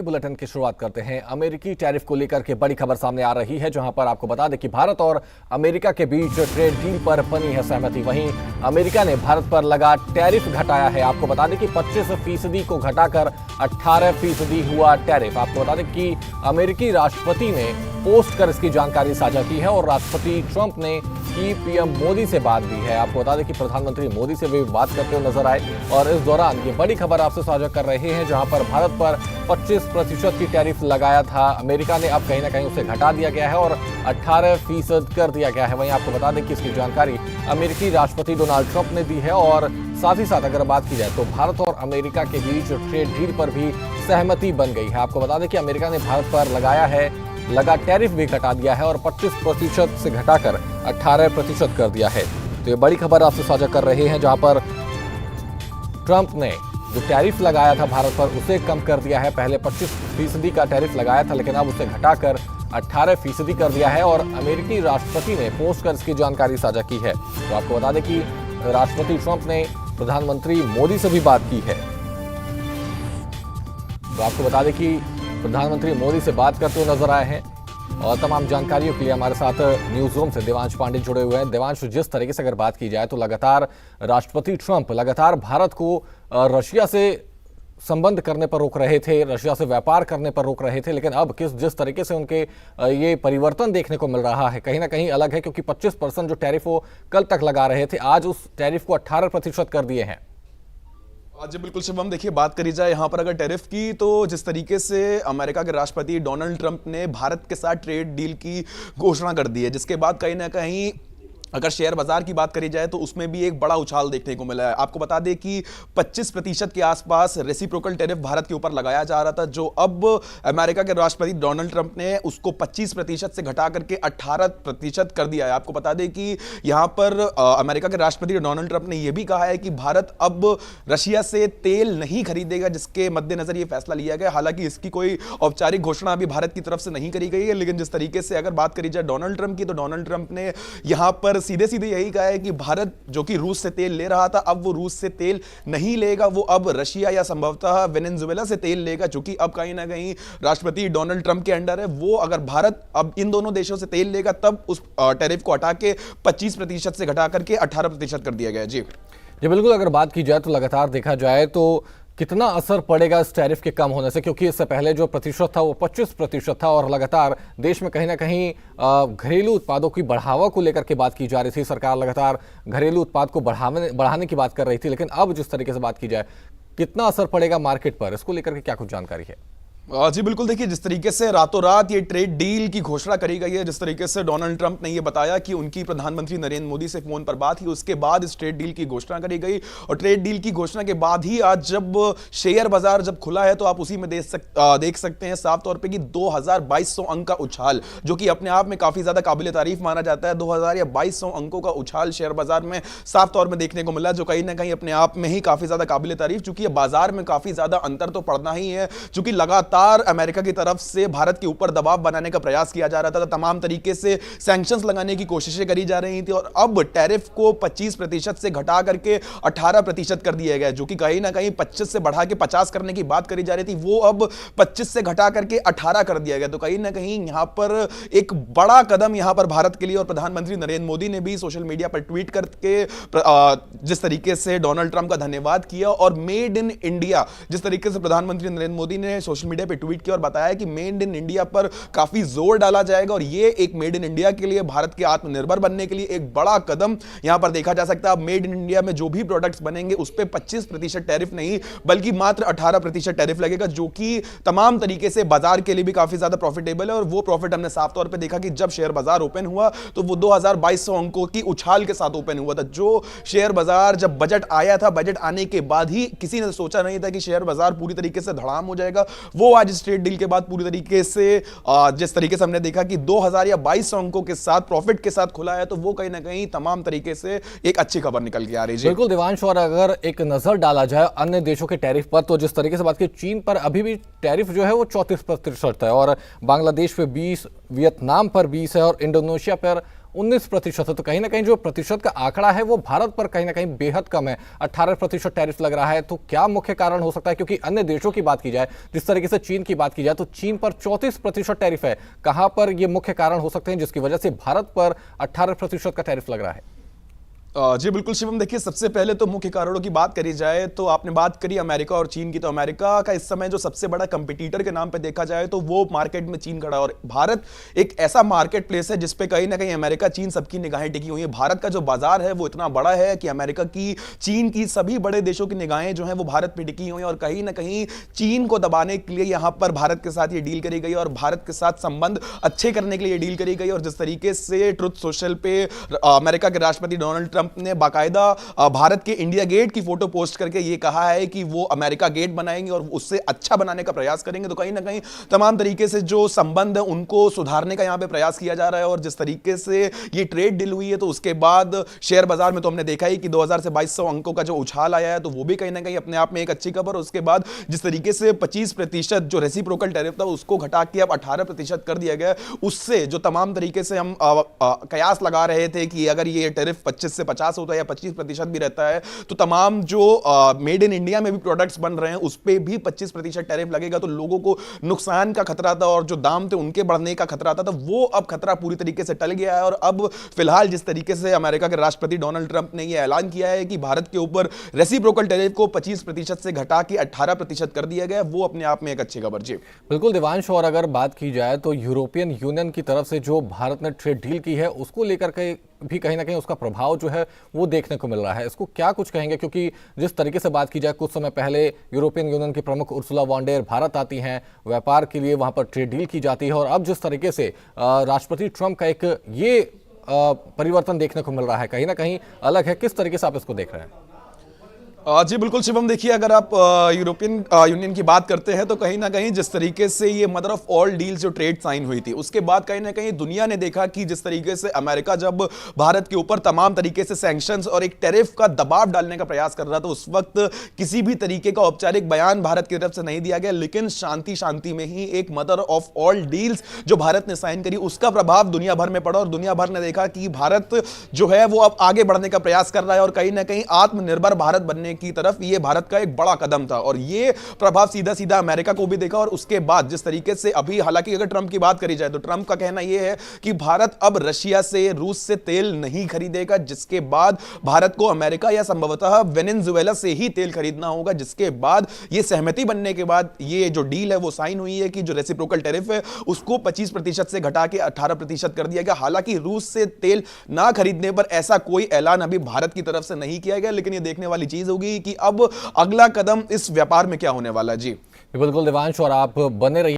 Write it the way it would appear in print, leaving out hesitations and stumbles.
Bulletin की शुरुआत करते हैं। अमेरिकी टैरिफ को लेकर के बड़ी खबर सामने आ रही है, जहां पर आपको बता दें कि भारत और अमेरिका के बीच ट्रेड डील पर बनी है सहमति। वहीं अमेरिका ने भारत पर लगा टैरिफ घटाया है। आपको बता दें कि 25% को घटाकर 18% हुआ टैरिफ। आपको बता दें कि अमेरिकी राष्ट्रपति ने पोस्ट कर इसकी जानकारी साझा की है और राष्ट्रपति ट्रंप ने की पीएम मोदी से बात भी है। आपको बता दें कि प्रधानमंत्री मोदी से भी बात करते हुए नजर आए और इस दौरान ये बड़ी खबर आपसे साझा कर रहे हैं, जहां पर भारत पर 25% की टैरिफ लगाया था अमेरिका ने, अब कहीं ना कहीं उसे घटा दिया गया है और 18% कर दिया गया है। वहीं आपको बता दें कि इसकी जानकारी अमेरिकी राष्ट्रपति डोनाल्ड ट्रंप ने दी है और साथ ही साथ अगर बात की जाए तो भारत और अमेरिका के बीच ट्रेड डील पर भी सहमति बन गई है। आपको बता दें कि अमेरिका ने भारत पर लगा टैरिफ भी घटा दिया है और 25% से घटाकर 18% कर दिया है। तो ये बड़ी खबर आपसे साझा कर रहे हैं, जहां पर ट्रंप ने जो टैरिफ लगाया था भारत पर उसे कम कर दिया है। पहले 25% का टैरिफ लगाया था, लेकिन अब उसे घटाकर 18% कर दिया है और अमेरिकी राष्ट्रपति ने पोस्ट कर इसकी जानकारी साझा की है। तो आपको बता दें कि राष्ट्रपति ट्रंप ने प्रधानमंत्री मोदी से भी बात की है। तो आपको बता दें कि प्रधानमंत्री मोदी से बात करते हुए नजर आए हैं और तमाम जानकारियों के लिए हमारे साथ न्यूज रूम से देवांश पांडे जुड़े हुए हैं। देवांश, जिस तरीके से अगर बात की जाए तो लगातार राष्ट्रपति ट्रंप लगातार भारत को रशिया से संबंध करने पर रोक रहे थे, रशिया से व्यापार करने पर रोक रहे थे, लेकिन अब जिस तरीके से उनके ये परिवर्तन देखने को मिल रहा है कहीं ना कहीं अलग है, क्योंकि 25% जो टैरिफ वो कल तक लगा रहे थे, आज उस टैरिफ को 18% कर दिए हैं। जी बिल्कुल शिवम, देखिए बात करी जाए यहाँ पर अगर टैरिफ की, तो जिस तरीके से अमेरिका के राष्ट्रपति डोनाल्ड ट्रंप ने भारत के साथ ट्रेड डील की घोषणा कर दी है, जिसके बाद कहीं ना कहीं अगर शेयर बाजार की बात करी जाए तो उसमें भी एक बड़ा उछाल देखने को मिला है। आपको बता दें कि 25% के आसपास रेसिप्रोकल टैरिफ भारत के ऊपर लगाया जा रहा था, जो अब अमेरिका के राष्ट्रपति डोनाल्ड ट्रंप ने उसको 25% से घटा करके 18% कर दिया है। आपको बता दें कि यहां पर अमेरिका के राष्ट्रपति डोनाल्ड ट्रंप ने यह भी कहा है कि भारत अब रशिया से तेल नहीं खरीदेगा, जिसके मद्देनजर यह फैसला लिया गया। हालांकि इसकी कोई औपचारिक घोषणा अभी भारत की तरफ से नहीं करी गई है, लेकिन जिस तरीके से अगर बात करी जाए डोनाल्ड ट्रंप की, तो डोनाल्ड ट्रंप ने यहां पर सीधे सीधे यही कहा है कि भारत जो कि रूस से तेल ले रहा था, अब वो रूस से तेल नहीं लेगा, वो अब रशिया या संभवतः वेनेजुएला से तेल लेगा, जो कि अब कहीं ना कहीं राष्ट्रपति डोनाल्ड ट्रंप के अंडर है। वो अगर भारत अब इन दोनों देशों से तेल लेगा, तब उस टैरिफ को हटा के 25% से घटा करके 18% कर दिया गया। जी बिल्कुल, अगर बात की जाए तो लगातार देखा जाए तो कितना असर पड़ेगा इस टैरिफ के कम होने से, क्योंकि इससे पहले जो प्रतिशत था वो 25% था और लगातार देश में कहीं ना कहीं घरेलू उत्पादों की बढ़ावा को लेकर के बात की जा रही थी। सरकार लगातार घरेलू उत्पाद को बढ़ाने की बात कर रही थी, लेकिन अब जिस तरीके से बात की जाए कितना असर पड़ेगा मार्केट पर, इसको लेकर के क्या कुछ जानकारी है? जी बिल्कुल, देखिए जिस तरीके से रातों रात ये ट्रेड डील की घोषणा करी गई है, जिस तरीके से डोनाल्ड ट्रंप ने ये बताया कि उनकी प्रधानमंत्री नरेंद्र मोदी से फोन पर बात हुई, उसके बाद इस ट्रेड डील की घोषणा करी गई और ट्रेड डील की घोषणा के बाद ही आज जब शेयर बाजार जब खुला है, तो आप उसी में देख सकते हैं साफ तौर पर कि 2200 अंक का उछाल, जो कि अपने आप में काफी ज्यादा काबिल तारीफ माना जाता है। 2000 या 2200 अंकों का उछाल शेयर बाजार में साफ तौर में देखने को मिला, जो कहीं ना कहीं अपने आप में ही काफी ज्यादा काबिल तारीफ, चूंकि बाजार में काफी ज्यादा अंतर तो पड़ना ही है, चूंकि लगातार अमेरिका की तरफ से भारत के ऊपर दबाव बनाने का प्रयास किया जा रहा था, तमाम तरीके से सैंक्शंस लगाने की कोशिशें करी जा रही थी और अब टैरिफ को 25% से घटा करके 18% कर दिया गया, जो कि कहीं ना कहीं 25 से बढ़ा के 50 करने की बात करी जा रही थी, वो अब 25 से घटा करके 18 कर दिया गया। तो कहीं ना कहीं यहां पर एक बड़ा कदम यहां पर भारत के लिए, और प्रधानमंत्री नरेंद्र मोदी ने भी सोशल मीडिया पर ट्वीट करके जिस तरीके से डोनाल्ड ट्रंप का धन्यवाद किया और मेड इन इंडिया, जिस तरीके से प्रधानमंत्री नरेंद्र मोदी ने सोशल मीडिया पर ट्वीट किया और बताया कि मेड इन इंडिया पर काफी जोर डाला जाएगा और ये एक मेड इन इंडिया के लिए, भारत के आत्मनिर्भर बनने के लिए एक बड़ा कदम यहां पर देखा जा सकता है। मेड इन इंडिया में जो भी प्रोडक्ट्स बनेंगे उस पे 25% टैरिफ नहीं बल्कि मात्र 18% टैरिफ लगेगा, जो कि तमाम तरीके से बाजार के लिए भी काफी ज्यादा प्रॉफिटेबल है। और वो प्रॉफिट हमने साफ तौर पे देखा कि जब शेयर बाजार ओपन हुआ तो वो 2200 अंकों की उछाल के साथ ओपन हुआ था। जो शेयर बाजार जब बजट आया था, बजट आने के बाद ही किसी ने सोचा नहीं था कि शेयर बाजार पूरी तरीके से धड़ाम हो जाएगा, वो आज इस ट्रेड डील के बाद पूरी तरीके से जिस तरीके से हमने देखा कि 2000 या 2200 अंकों के साथ प्रॉफिट के साथ खुला है, तो वो कहीं ना कहीं तमाम तरीके से एक अच्छी खबर निकल के आ रही है। बिल्कुल देवांश, और अगर एक नजर डाला जाए अन्य देशों के टैरिफ पर, तो जिस तरीके से बात की चीन पर अभी भी टैरिफ जो है वो 34% है और बांग्लादेश पे 20, वियतनाम पर 20 है और इंडोनेशिया पर 19% है। तो कहीं ना कहीं जो प्रतिशत का आंकड़ा है वो भारत पर कहीं ना कहीं बेहद कम है। 18% टैरिफ लग रहा है। तो क्या मुख्य कारण हो सकता है? क्योंकि अन्य देशों की बात की जाए, जिस तरीके से चीन की बात की जाए, तो चीन पर 34% टैरिफ है। कहां पर ये मुख्य कारण हो सकते हैं जिसकी वजह से भारत पर 18% का टैरिफ लग रहा है? जी बिल्कुल शिवम, देखिए सबसे पहले तो मुख्य कारणों की बात करी जाए तो आपने बात करी अमेरिका और चीन की। तो अमेरिका का इस समय जो सबसे बड़ा कंपटीटर के नाम पे देखा जाए तो वो मार्केट में चीन खड़ा है, और भारत एक ऐसा मार्केट प्लेस है जिसपे कहीं ना कहीं अमेरिका चीन सबकी निगाहें टिकी हुई है। भारत का जो बाजार है वो इतना बड़ा है कि अमेरिका की, चीन की, सभी बड़े देशों की निगाहें जो है वो भारत पे टिकी हुई है, और कहीं ना कहीं चीन को दबाने के लिए यहां पर भारत के साथ ये डील करी गई और भारत के साथ संबंध अच्छे करने के लिए डील करी गई। और जिस तरीके से ट्रुथ सोशल पे अमेरिका के राष्ट्रपति डोनाल्ड ट्रंप ने बाकायदा भारत के इंडिया गेट की फोटो पोस्ट करके ये कहा है कि वो अमेरिका गेट बनाएंगे और उससे अच्छा बनाने का प्रयास करेंगे, तो कहीं ना कहीं तमाम तरीके से जो संबंध है उनको सुधारने का यहां पे प्रयास किया जा रहा है। और जिस तरीके से ये ट्रेड डील हुई है तो उसके बाद शेयर बाजार में तो हमने देखा ही कि 2000 से 2200 अंकों का जो उछाल आया है, तो वो भी कहीं ना कहीं अपने आप में एक अच्छी खबर। उसके बाद जिस तरीके से 25% जो रेसिप्रोकल टैरिफ था उसको घटा के अब 18% कर दिया गया, उससे जो तमाम तरीके से हम कयास लगा रहे थे कि अगर ये टैरिफ 25 से 50 होता है या 25% भी रहता है तो तमाम जो मेड इन इंडिया में भी प्रोडक्ट्स बन रहे हैं उस पे भी 25% टैरिफ लगेगा, तो लोगों को नुकसान का खतरा था और जो दाम थे उनके बढ़ने का खतरा था, तो वो अब खतरा पूरी तरीके से टल गया है। और अब फिलहाल जिस तरीके से अमेरिका के राष्ट्रपति डोनाल्ड ट्रंप ने यह ऐलान किया है कि भारत के ऊपर रेसिप्रोकल टैरिफ को 25% से घटा के 18% कर दिया गया, वो अपने आप में एक अच्छी खबर। जी बिल्कुल देवांश, और अगर बात की जाए तो यूरोपियन यूनियन की तरफ से जो भारत ने ट्रेड डील की है उसको लेकर के भी कहीं ना कहीं उसका प्रभाव जो है वो देखने को मिल रहा है। इसको क्या कुछ कहेंगे? क्योंकि जिस तरीके से बात की जाए, कुछ समय पहले यूरोपियन यूनियन की प्रमुख उर्सुला वॉन डेर भारत आती हैं, व्यापार के लिए वहां पर ट्रेड डील की जाती है, और अब जिस तरीके से राष्ट्रपति ट्रंप का एक ये परिवर्तन देखने को मिल रहा है, कहीं ना कहीं अलग है। किस तरीके से आप इसको देख रहे हैं? जी बिल्कुल शिवम, देखिए अगर आप यूरोपियन यूनियन की बात करते हैं तो कहीं ना कहीं जिस तरीके से ये मदर ऑफ ऑल डील्स जो ट्रेड साइन हुई थी उसके बाद कहीं ना कहीं दुनिया ने देखा कि जिस तरीके से अमेरिका जब भारत के ऊपर तमाम तरीके से सैंक्शंस और एक टैरिफ का दबाव डालने का प्रयास कर रहा था, उस वक्त किसी भी तरीके का औपचारिक बयान भारत की तरफ से नहीं दिया गया, लेकिन शांति शांति में ही एक मदर ऑफ ऑल डील्स जो भारत ने साइन करी उसका प्रभाव दुनिया भर में पड़ा, और दुनिया भर ने देखा कि भारत जो है वो अब आगे बढ़ने का प्रयास कर रहा है और कहीं ना कहीं आत्मनिर्भर भारत बनने की तरफ ये भारत का एक बड़ा कदम था। और ये प्रभाव सीधा सीधा अमेरिका को भी देखा। और उसके बाद जिस तरीके से अभी, हालांकि अगर ट्रंप की बात करी जाए तो ट्रंप का कहना यह है कि भारत अब रशिया से, रूस से तेल नहीं खरीदेगा, जिसके बाद भारत को अमेरिका या संभवतः वेनेजुएला से ही तेल खरीदना होगा। जिसके बाद ये सहमति बनने के बाद ये जो डील है वो साइन हुई है कि जो रेसिप्रोकल टैरिफ है उसको 25% से घटा के 18% कर दिया गया। हालांकि रूस से तेल ना खरीदने पर ऐसा कोई ऐलान अभी भारत की तरफ से नहीं किया गया, लेकिन ये देखने वाली चीज होगी कि अब अगला कदम इस व्यापार में क्या होने वाला है। जी बिल्कुल देवांश, और आप बने रहिए।